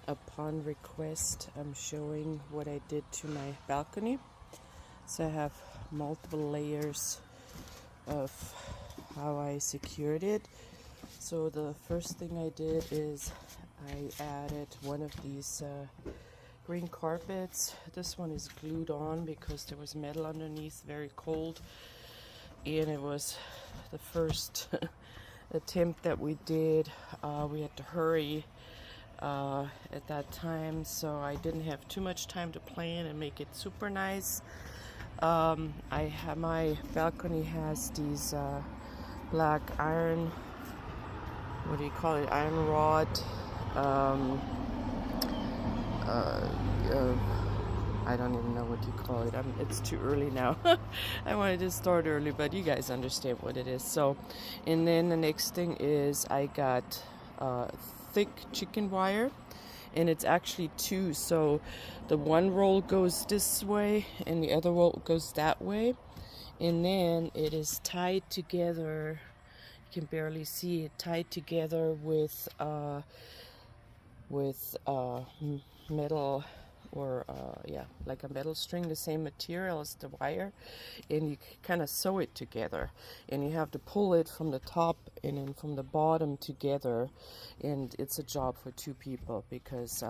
upon request, I'm showing what I did to my balcony. So I have multiple layers of how I secured it. So the first thing I did is I added one of these green carpets. This one is glued on because there was metal underneath, very cold, and it was the first attempt that we did. We had to hurry at that time, so I didn't have too much time to plan and make it super nice. My balcony has these black iron, what do you call it, iron rod, I don't even know what you call it. It's too early now. I wanted to start early, but you guys understand what it is. So, and then the next thing is I got thick chicken wire, and it's actually two. So the one roll goes this way and the other roll goes that way, and then it is tied together. You can barely see it, tied together with metal, or like a metal string, the same material as the wire, and you kind of sew it together, and you have to pull it from the top and then from the bottom together, and it's a job for two people because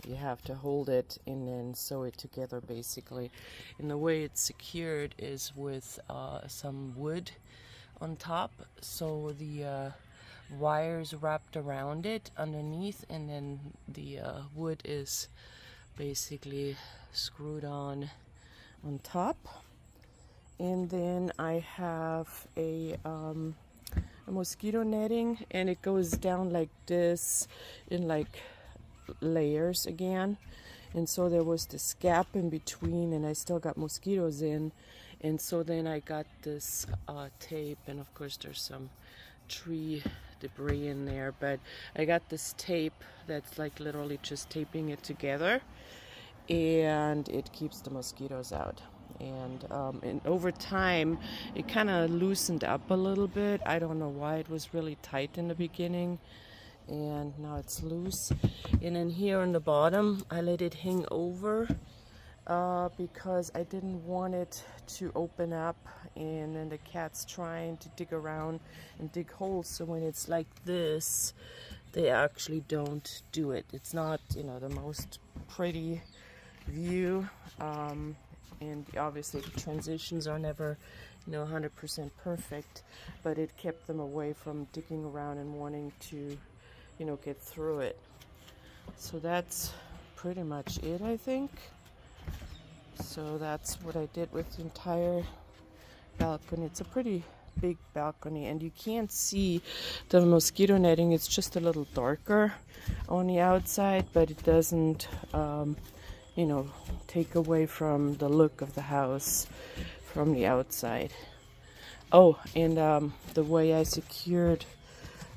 you have to hold it and then sew it together basically. And the way it's secured is with some wood on top, so the wires wrapped around it underneath, and then the wood is basically screwed on top. And then I have a mosquito netting, and it goes down like this in like layers again, and so there was this gap in between, and I still got mosquitoes in, and so then I got this tape, and of course there's some tree debris in there, but I got this tape that's like literally just taping it together, and it keeps the mosquitoes out. And over time it kind of loosened up a little bit. I don't know why, it was really tight in the beginning, and now it's loose. And then here on the bottom I let it hang over because I didn't want it to open up and then the cat's trying to dig around and dig holes. So when it's like this, they actually don't do it. It's not, the most pretty view, and obviously the transitions are never 100% perfect, but it kept them away from digging around and wanting to get through it. So that's pretty much it, I think. So that's what I did with the entire balcony. It's a pretty big balcony, and you can't see the mosquito netting. It's just a little darker on the outside, but it doesn't take away from the look of the house from the outside. Oh, and the way I secured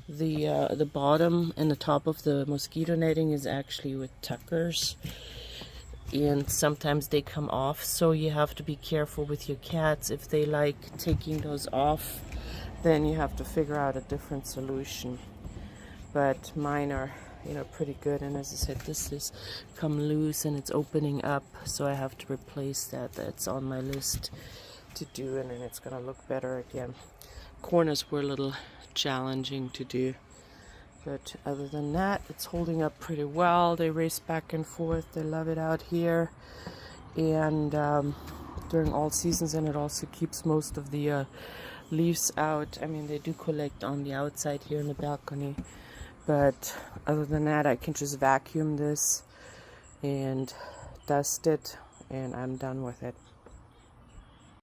the bottom and the top of the mosquito netting is actually with tuckers, and sometimes they come off, so you have to be careful with your cats. If they like taking those off, then you have to figure out a different solution. But mine are pretty good, and as I said, this is come loose and it's opening up, so I have to replace that. That's on my list to do, and then it's gonna look better again. Corners were a little challenging to do, but other than that, it's holding up pretty well. They race back and forth. They love it out here, and during all seasons, and it also keeps most of the leaves out. I mean, they do collect on the outside here in the balcony, but other than that, I can just vacuum this and dust it, and I'm done with it.